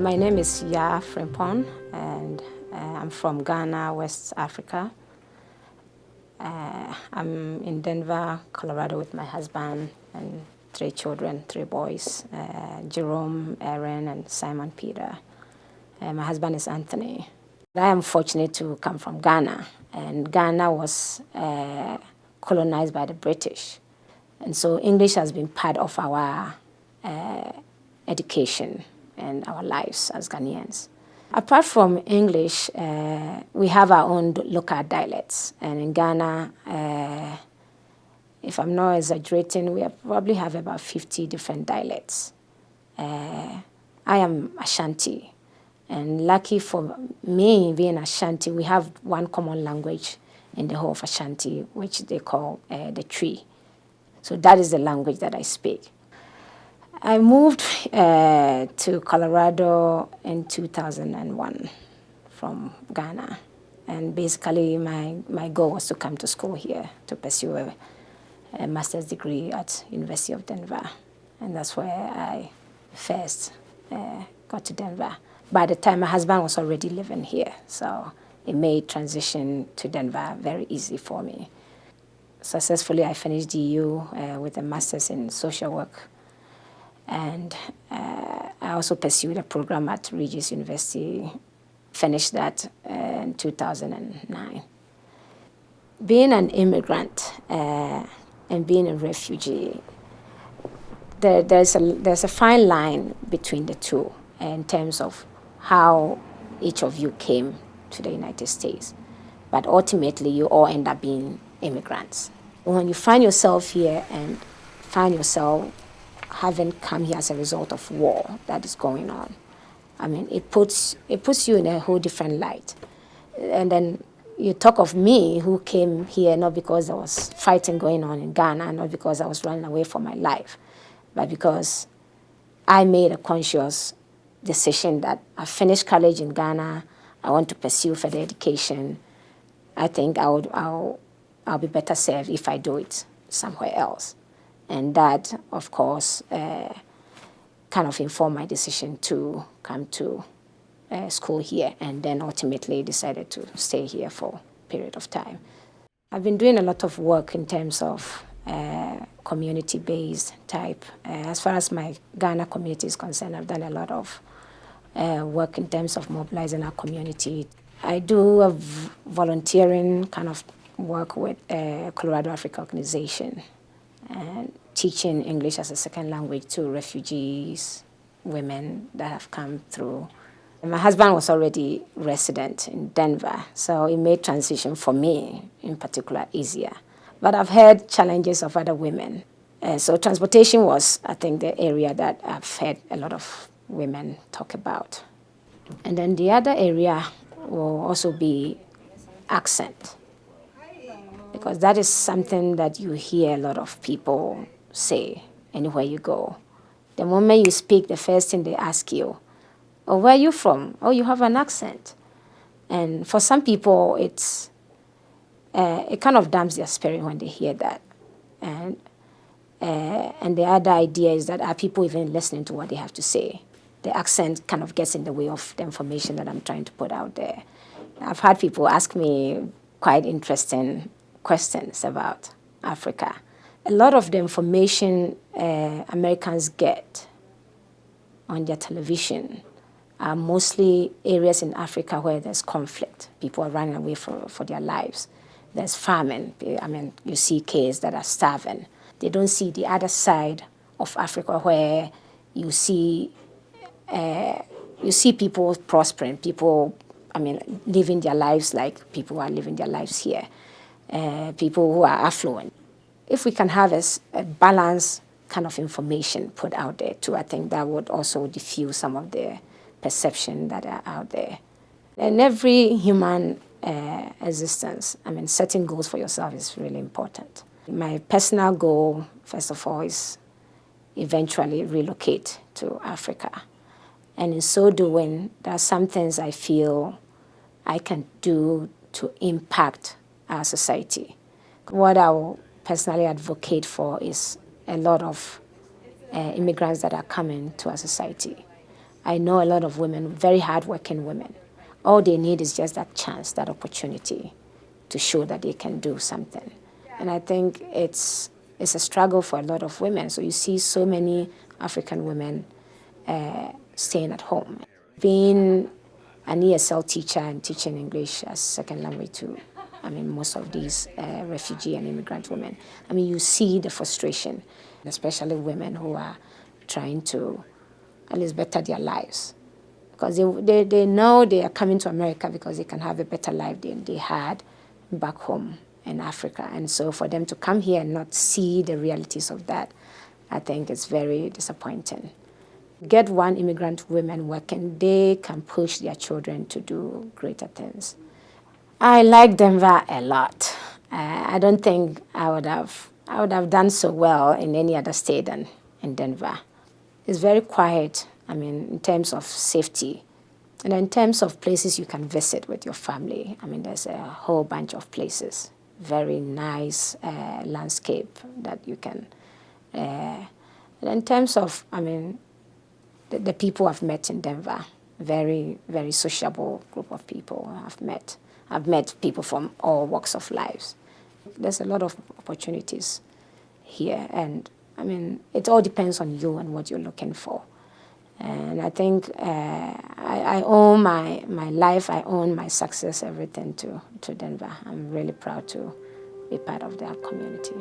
My name is Yaa Frimpong, and I'm from Ghana, West Africa. I'm in Denver, Colorado with my husband and 3 children, 3 boys, Jerome, Aaron, and Simon Peter. My husband is Anthony. I am fortunate to come from Ghana, and Ghana was colonized by the British. And so English has been part of our education and our lives as Ghanaians. Apart from English, we have our own local dialects. And in Ghana, if I'm not exaggerating, we probably have about 50 different dialects. I am Ashanti. And lucky for me, being Ashanti, we have one common language in the whole of Ashanti, which they call the Tree. So that is the language that I speak. I moved to Colorado in 2001 from Ghana. And basically, my goal was to come to school here to pursue a master's degree at University of Denver. And that's where I first got to Denver. By the time, my husband was already living here, so it made transition to Denver very easy for me. Successfully, I finished DU with a master's in social work. And I also pursued a program at Regis University, finished that in 2009. Being an immigrant and being a refugee, there's a fine line between the two in terms of how each of you came to the United States. But ultimately, you all end up being immigrants. When you find yourself here and find yourself having come here as a result of war that is going on, I mean, it puts you in a whole different light. And then you talk of me, who came here not because there was fighting going on in Ghana, not because I was running away from my life, but because I made a conscious decision that I finished college in Ghana, I want to pursue further education. I think I'll be better served if I do it somewhere else. And that, of course, kind of informed my decision to come to school here, and then ultimately decided to stay here for a period of time. I've been doing a lot of work in terms of community-based type. As far as my Ghana community is concerned, I've done a lot of work in terms of mobilizing our community. I do a volunteering kind of work with Colorado Africa Organization, and teaching English as a second language to refugees, women that have come through. And my husband was already resident in Denver, so it made transition for me in particular easier. But I've heard challenges of other women. So transportation was, I think, the area that I've heard a lot of women talk about. And then the other area will also be accent, because that is something that you hear a lot of people say anywhere you go. The moment you speak, the first thing they ask you, oh, where are you from? Oh, you have an accent. And for some people, it kind of damps their spirit when they hear that. And the other idea is that, are people even listening to what they have to say? The accent kind of gets in the way of the information that I'm trying to put out there. I've had people ask me quite interesting questions about Africa. A lot of the information Americans get on their television are mostly areas in Africa where there's conflict. People are running away for their lives. There's famine. I mean, you see kids that are starving. They don't see the other side of Africa where you see people prospering, people, I mean, living their lives like people are living their lives here, people who are affluent. If we can have a balanced kind of information put out there too, I think that would also diffuse some of the perception that are out there. In every human existence, I mean, setting goals for yourself is really important. My personal goal, first of all, is eventually relocate to Africa. And in so doing, there are some things I feel I can do to impact our society. What I will personally advocate for is a lot of immigrants that are coming to our society. I know a lot of women, very hardworking women. All they need is just that chance, that opportunity to show that they can do something. And I think it's a struggle for a lot of women. So you see so many African women staying at home. Being an ESL teacher and teaching English as second language to, most of these refugee and immigrant women, you see the frustration, especially women who are trying to at least better their lives. Because they know they are coming to America because they can have a better life than they had back home in Africa. And so for them to come here and not see the realities of that, I think it's very disappointing. Get one immigrant woman working, they can push their children to do greater things. I like Denver a lot. I don't think I would have done so well in any other state than in Denver. It's very quiet, in terms of safety. And in terms of places you can visit with your family, there's a whole bunch of places. Very nice landscape that you can. And in terms of, the people I've met in Denver, very, very sociable group of people I've met. I've met people from all walks of life. There's a lot of opportunities here, and it all depends on you and what you're looking for. And I think I owe my life, I owe my success, everything to Denver. I'm really proud to be part of that community.